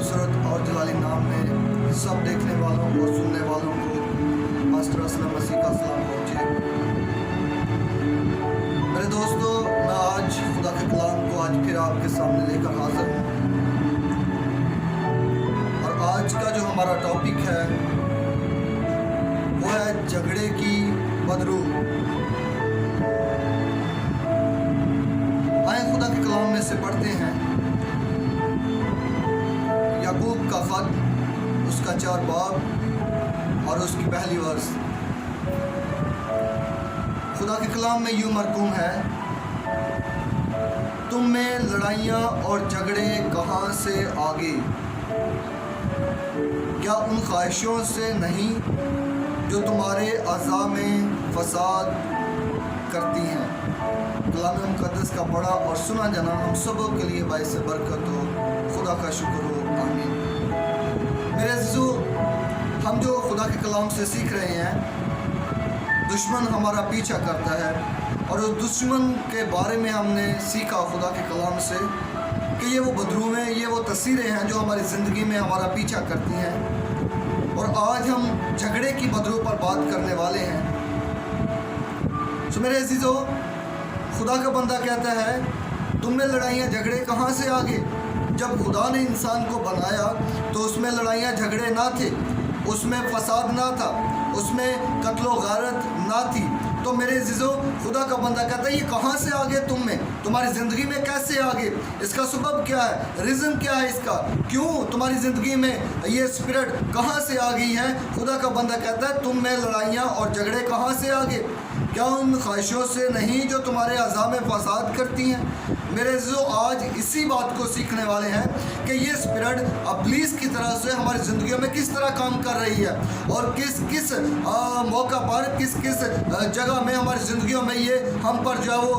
खूबसूरत और जलाली नाम में सब देखने वालों और सुनने वालों को मास्टर असलम मसीह का सलाम पहुँचे। मेरे दोस्तों, मैं आज खुदा के कलाम को आज फिर आपके सामने लेकर हाजिर हूँ और आज का जो हमारा टॉपिक है वो है झगड़े की बदरू। आए खुदा के कलाम में से पढ़ते हैं याकूब का खत, उसका 4 बाब और उसकी पहली वर्ष। खुदा के कलाम में यूं मरकूम है, तुम में लड़ाइयाँ और झगड़े कहाँ से आगे? क्या उन ख्वाहिशों से नहीं जो तुम्हारे अज़ा में फसाद करती हैं? कलाम मुक़द्दस का पढ़ा और सुना जाना हम सबों के लिए बाइस बरकत हो। खुदा का शुक्र हो, आमीन। मेरे अज़ीज़ों, हम जो खुदा के कलाम से सीख रहे हैं, दुश्मन हमारा पीछा करता है और उस दुश्मन के बारे में हमने सीखा खुदा के कलाम से कि ये वो बदरूमें, ये वो तस्वीरें हैं जो हमारी ज़िंदगी में हमारा पीछा करती हैं। और आज हम झगड़े की बदरू पर बात करने वाले हैं। तो मेरे अज़ीज़ों, खुदा का बंदा कहता है, तुम में लड़ाइयाँ झगड़े कहाँ से आ गए? जब खुदा ने इंसान को बनाया तो उसमें लड़ाइयाँ झगड़े ना थे, उसमें फसाद ना था, उसमें कत्लो गारत ना थी। तो मेरे अज़ीज़ों, खुदा का बंदा कहता है, ये कहाँ से आ गए तुम में? तुम्हारी ज़िंदगी में कैसे आ गए? इसका सबब क्या है? रीज़न क्या है इसका? क्यों तुम्हारी ज़िंदगी में ये स्पिरिट कहाँ से आ गई है? खुदा का बंदा कहता है, तुम में लड़ाइयाँ और झगड़े कहाँ से आ गए? क्या उन ख्वाहिशों से नहीं जो तुम्हारे अज़ा में फसाद करती हैं? मेरे अज़ीज़ों, आज इसी बात को सीखने वाले हैं कि ये स्पिरिट इब्लीस की तरह से हमारी ज़िंदगियों में किस तरह काम कर रही है और किस किस मौका पर, किस किस जगह में हमारी ज़िंदगियों में ये हम पर जो है वो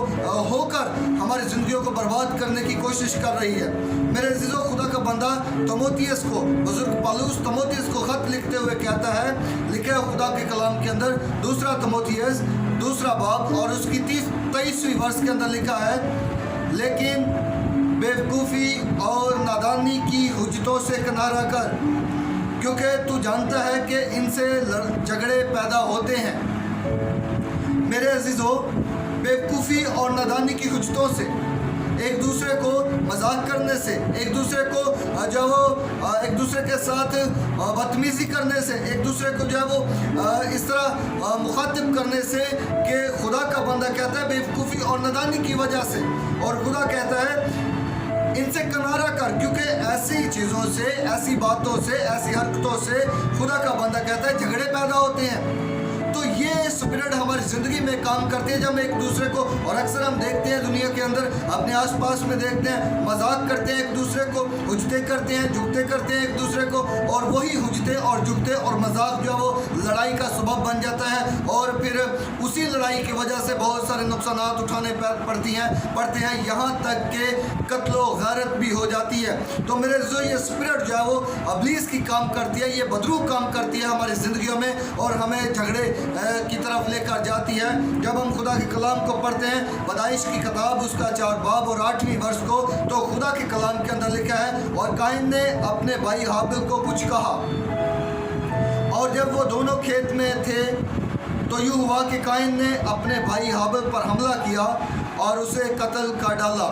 होकर हमारी ज़िंदगियों को बर्बाद करने की कोशिश कर रही है। मेरे अज़ीज़ों, खुदा का बंदा तमोथियस को, बुजुर्ग पौलुस तमोथियस को ख़त लिखते हुए कहता है, लिखे खुदा के कलाम के अंदर 2 तमोथियस 2 बाब और उसकी 23वीं वर्ष के अंदर लिखा है, लेकिन बेवकूफ़ी और नादानी की हुज्जतों से किनारा कर, क्योंकि तू जानता है कि इनसे झगड़े पैदा होते हैं। मेरे अज़ीज़ों, बेवकूफ़ी और नादानी की हुज्जतों से, एक दूसरे को मजाक करने से, एक दूसरे को जो वो एक दूसरे के साथ बदतमीज़ी करने से, एक दूसरे को जो है वो इस तरह मुखातिब करने से कि खुदा का बंदा कहता है बेवकूफ़ी और नादानी की वजह से। और खुदा कहता है इनसे किनारा कर, क्योंकि ऐसी चीज़ों से, ऐसी बातों से, ऐसी हरकतों से खुदा का बंदा कहता है झगड़े पैदा होते हैं। तो ये स्पिरिट हमारी ज़िंदगी में काम करती है जब एक दूसरे को, और अक्सर हम देखते हैं दुनिया के अंदर, अपने आसपास में देखते हैं, मजाक करते हैं एक दूसरे को, हुज्जते करते हैं, झुकते करते हैं एक दूसरे को, और वही हुज्जते और झुकते और मजाक जो है वो लड़ाई का सबब बन जाता है और फिर उसी लड़ाई की वजह से बहुत सारे नुकसान उठाने पड़ते हैं, यहाँ तक कि कत्लो गारत भी हो जाती है। तो मेरे जो ये स्पिरिट जो है वो इब्लीस की काम करती है, ये बदरू काम करती है हमारी ज़िंदगियों में और हमें झगड़े की तरफ लेकर जाती है। जब हम खुदा के कलाम को पढ़ते हैं, पैदाइश की किताब उसका 4 बाब और 8वीं वर्ष को, तो खुदा के कलाम के अंदर लिखा है, और काइन ने अपने भाई हाबिल को कुछ कहा, और जब वो दोनों खेत में थे तो यूँ हुआ कि काइन ने अपने भाई हाबिल पर हमला किया और उसे कत्ल कर डाला।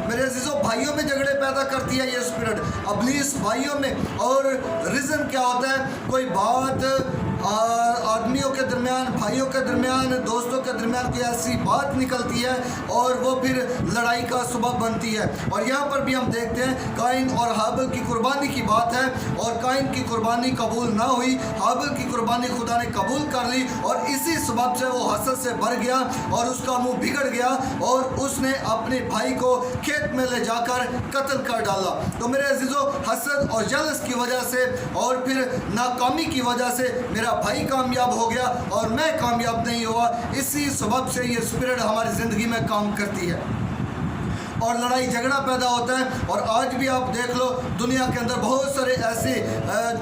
मेरे अज़ीज़ों, भाइयों में झगड़े पैदा करती है ये स्पिरिट, इब्लीस भाइयों में। और रीज़न क्या होता है? कोई बात आदमियों के दरमियान, भाइयों के दरमियान, दोस्तों के दरमियान कोई ऐसी बात निकलती है और वो फिर लड़ाई का सबब बनती है। और यहाँ पर भी हम देखते हैं काइन और हाबिल की कुर्बानी की बात है, और काइन की कुर्बानी कबूल ना हुई, हाबिल की कुर्बानी खुदा ने कबूल कर ली, और इसी सबब से वो हसद से भर गया और उसका मुंह बिगड़ गया और उसने अपने भाई को खेत में ले जाकर कत्ल कर डाला। तो मेरे अज़ीज़ों, हसद और जलस की वजह से और फिर नाकामी की वजह से मेरा भाई कामयाब हो गया और मैं कामयाब नहीं हुआ। इसी सबब से ये स्पिरिट हमारी ज़िंदगी में काम करती है और लड़ाई झगड़ा पैदा होता है। और आज भी आप देख लो, दुनिया के अंदर बहुत सारे ऐसे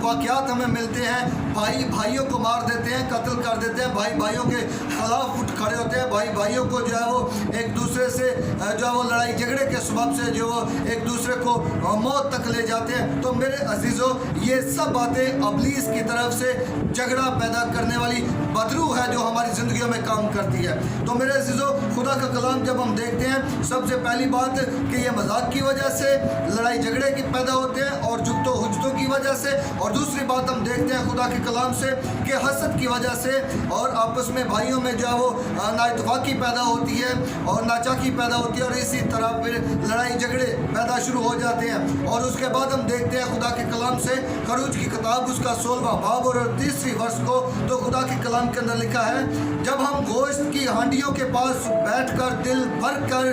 वाक़यात हमें मिलते हैं भाई भाइयों को मार देते हैं, कत्ल कर देते हैं, भाई भाइयों के खिलाफ उठ खड़े होते हैं, भाई भाइयों को जो है वो एक दूसरे से जो है वो लड़ाई झगड़े के सबब से जो वो एक दूसरे को मौत तक ले जाते हैं। तो मेरे अजीज़ों, ये सब बातें इब्लीस की तरफ से झगड़ा पैदा करने वाली बदरू है जो हमारी ज़िंदगियों में काम करती है। तो मेरे अजीज़ों, खुदा का कलाम जब हम देखते हैं, सबसे पहली बात कि ये मजाक की वजह से लड़ाई झगड़े की पैदा होते हैं और जुगतों हुज्जतों की वजह से, और दूसरी बात हम देखते हैं खुदा के कलाम से कि हसद की वजह से और आपस में भाइयों में जो है वो नाइतफाकी पैदा होती है और नाचाकी पैदा होती है और इसी तरह फिर लड़ाई झगड़े पैदा शुरू हो जाते हैं। और उसके बाद हम देखते हैं खुदा के कलाम से खरूज की किताब उसका 16वां बाब और 30वीं वर्ष को, तो खुदा के कलाम के अंदर लिखा है, जब हम गोश्त की हांडियों के पास बैठकर दिल भर कर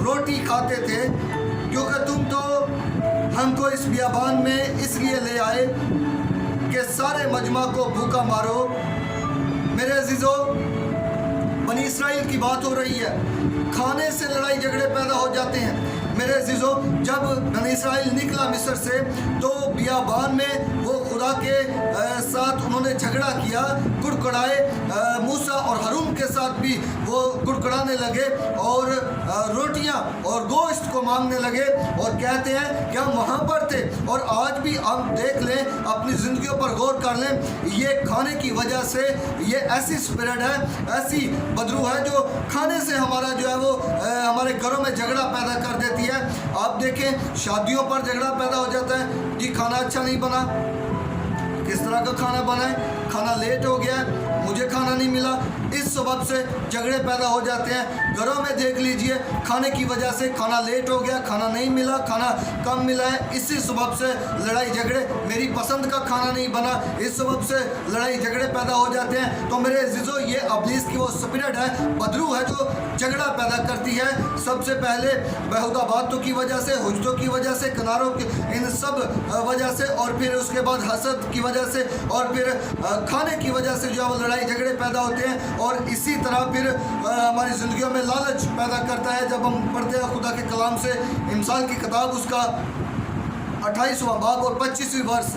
रोटी खाते थे, क्योंकि तुम तो हमको इस बियाबान में इसलिए ले आए कि सारे मजमा को भूखा मारो। मेरे अजीज़ों, बनी इसराइल की बात हो रही है, खाने से लड़ाई झगड़े पैदा हो जाते हैं। मेरे अजीज़ों, जब बनी इसराइल निकला मिस्र से, तो बियाबान में वो खुदा के साथ उन्होंने झगड़ा किया, कुड़कुड़ाए, मूसा और हारून के साथ भी वो कुड़कुड़ाने लगे और रोटियां और गोश्त को मांगने लगे और कहते हैं कि हम वहाँ पर थे। और आज भी हम देख लें, अपनी ज़िंदगियों पर गौर कर लें, ये खाने की वजह से ये ऐसी स्पिरिट है, ऐसी बदरू है जो खाने से हमारा जो है वो हमारे घरों में झगड़ा पैदा कर देती है। आप देखें, शादियों पर झगड़ा पैदा हो जाता है, जी खाना अच्छा नहीं बना, किस तरह का खाना बना है, खाना लेट हो गया, मुझे खाना नहीं मिला, इस सबब से झगड़े पैदा हो जाते हैं। घरों में देख लीजिए, खाने की वजह से खाना लेट हो गया, खाना नहीं मिला, खाना कम मिला है, इसी सबब से लड़ाई झगड़े, मेरी पसंद का खाना नहीं बना, इस सबब से लड़ाई झगड़े पैदा हो जाते हैं। तो मेरे अजीज़ों, ये इब्लीस की वो स्पिरिट है, बदरू है जो झगड़ा पैदा करती है। सबसे पहले बेहुदा बातों की वजह से, हुज्जतों की वजह से, किनारों की, इन सब वजह से, और फिर उसके बाद हसद की वजह से, और फिर खाने की वजह से जो है वो लड़ाई झगड़े पैदा होते हैं। और इसी तरह फिर हमारी ज़िंदगियों में लालच पैदा करता है। जब हम पढ़ते हैं खुदा के कलाम से, इमसाल की किताब उसका 28वां बाब और 25वीं वर्ष,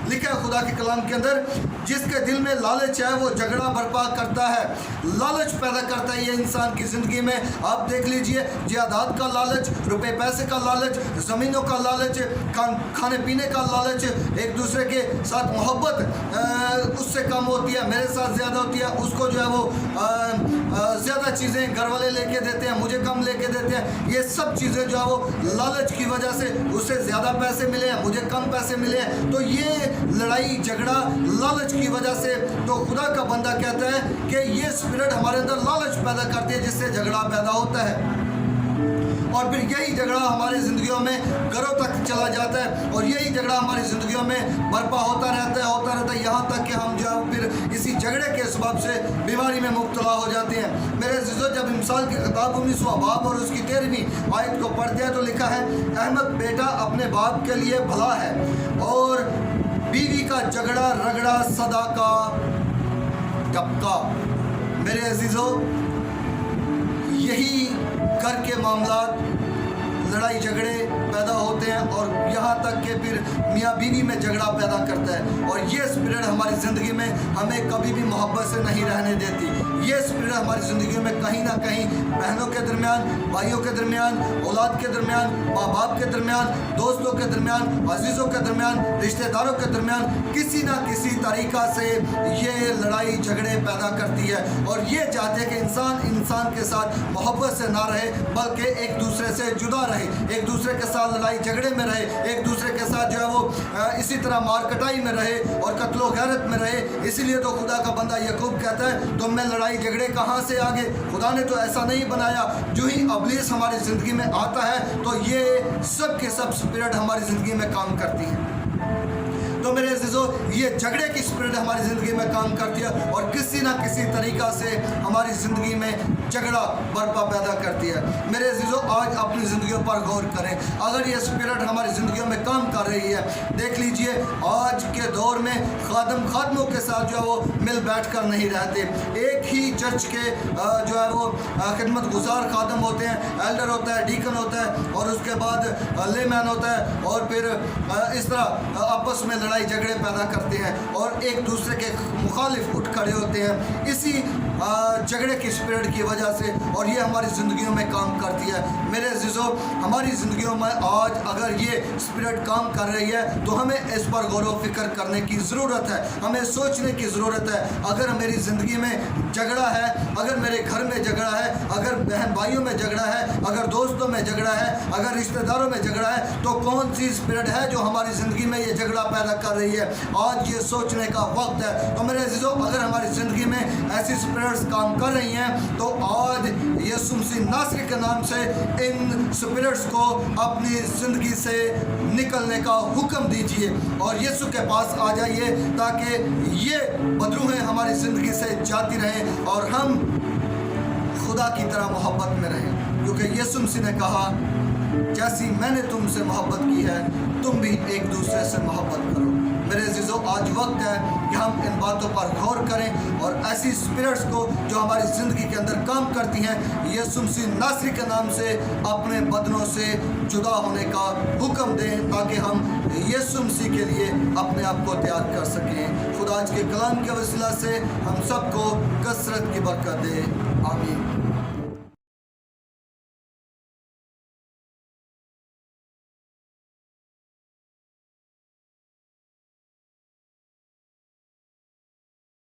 लिखा है खुदा के कलाम के अंदर, जिसके दिल में लालच है वो झगड़ा बर्पा करता है, लालच पैदा करता है ये इंसान की ज़िंदगी में। आप देख लीजिए, जायदाद का लालच, रुपए पैसे का लालच, ज़मीनों का लालच, खाने पीने का लालच, एक दूसरे के साथ मोहब्बत उससे कम होती है, मेरे साथ ज़्यादा होती है, उसको जो है वो ज़्यादा चीज़ें घर वाले लेके देते हैं, मुझे कम लेके देते हैं। ये सब चीज़ें जो है वो लालच की वजह से, उससे ज़्यादा पैसे मिले हैं, मुझे कम पैसे मिले हैं, तो ये लड़ाई झगड़ा लालच की वजह से। तो खुदा का बंदा कहता है कि ये स्पिरिट हमारे अंदर लालच पैदा करती है, जिससे झगड़ा पैदा होता है। और फिर यही झगड़ा हमारी ज़िंदगियों में घरों तक चला जाता है और यही झगड़ा हमारी ज़िंदगियों में बर्पा होता रहता है, यहाँ तक कि हम जो है फिर इसी झगड़े के सबब से बीमारी में मुब्तला हो जाते हैं। मेरे अज़ीज़ों, जब इमसाल की किताब 19वां बाब और उसकी 13वीं आयत को पढ़ते हैं तो लिखा है, अहमद बेटा अपने बाप के लिए भला है और बीवी का झगड़ा रगड़ा सदा का टपका। मेरे अजीज़ों, यही घर के मामलात, लड़ाई झगड़े पैदा होते हैं और यहाँ तक कि फिर मियाँ बीवी में झगड़ा पैदा करता है। और ये स्पिरिट हमारी ज़िंदगी में हमें कभी भी मोहब्बत से नहीं रहने देती। ये स्पिरिट हमारी ज़िंदगी में कहीं ना कहीं बहनों के दरमियान, भाइयों के दरमियान, औलाद के दरमियान, माँ बाप के दरमियान, दोस्तों के दरमियान, अजीज़ों के दरमियान, रिश्तेदारों के दरमियान किसी ना किसी तरीक़ा से ये लड़ाई झगड़े पैदा करती है। और ये चाहते हैं कि इंसान के साथ मोहब्बत से ना रहे, बल्कि एक दूसरे से जुदा रहे, एक दूसरे के साथ लड़ाई झगड़े में रहे, एक दूसरे के साथ जो है वो इसी तरह मार कटाई में रहे और कत्लो गैरत में रहे। इसीलिए तो खुदा का बंदा याकूब कहता है, तुम में लड़ाई झगड़े कहाँ से आ गए? खुदा ने तो ऐसा नहीं बनाया। जो ही इब्लीस हमारी ज़िंदगी में आता है तो ये सब के सब स्पिरिट हमारी ज़िंदगी में काम करती है। तो मेरे अज़ीज़ों, ये झगड़े की स्पिरिट हमारी ज़िंदगी में काम करती है और किसी ना किसी तरीक़ा से हमारी ज़िंदगी में झगड़ा बर्पा पैदा करती है। मेरे अज़ीज़ों, आज अपनी ज़िंदगियों पर गौर करें। अगर ये स्पिरिट हमारी ज़िंदगियों में काम कर रही है, देख लीजिए आज के दौर में खादमों के साथ जो है वो मिल बैठ कर नहीं रहते, एक ही चर्च के जो है वो खिदमत गुजार खादम होते हैं, एल्डर होता है, डीकन होता है और उसके बाद लेमैन होता है, और फिर इस तरह आपस में लड़ाई झगड़े पैदा करते हैं और एक दूसरे के मुखालिफ उठ खड़े होते हैं इसी झगड़े की स्पिरिट की वजह से, और ये हमारी ज़िंदगियों में काम करती है। मेरे अज़ीज़ों, हमारी ज़िंदगियों में आज अगर ये स्पिरिट काम कर रही है तो हमें इस पर गौर व फिक्र करने की ज़रूरत है, हमें सोचने की ज़रूरत है। अगर मेरी ज़िंदगी में झगड़ा है, अगर मेरे घर में झगड़ा है, अगर बहन भाइयों में झगड़ा है, अगर दोस्तों में झगड़ा है, अगर रिश्तेदारों में झगड़ा है, तो कौन सी स्पिरिट है जो हमारी ज़िंदगी में ये झगड़ा पैदा कर रही है? आज ये सोचने का वक्त है। तो मेरे अज़ीज़ों, अगर हमारी ज़िंदगी में ऐसी स्पिरिट्स काम कर रही हैं तो आज यीशु मसीह नासरी के नाम से इन स्पिरिट्स को अपनी ज़िंदगी से निकलने का हुक्म दीजिए और यीशु के पास आ जाइए ताकि ये बदरूहें हमारी ज़िंदगी से जाती रहें और हम खुदा की तरह मोहब्बत में रहें, क्योंकि यीशु मसीह ने कहा, जैसी मैंने तुमसे मोहब्बत की है तुम भी एक दूसरे से मोहब्बत करो। मेरे अज़ीज़ों, आज वक्त है कि हम इन बातों पर गौर करें और ऐसी स्पिरिट्स को जो हमारी ज़िंदगी के अंदर काम करती हैं, यीशु मसीह नासरी के नाम से अपने बदनों से जुदा होने का हुक्म दें ताकि हम यीशु मसीह के लिए अपने आप को तैयार कर सकें। खुदा आज के कलाम के वसीला से हम सबको कसरत की बरकत दे। आमीन।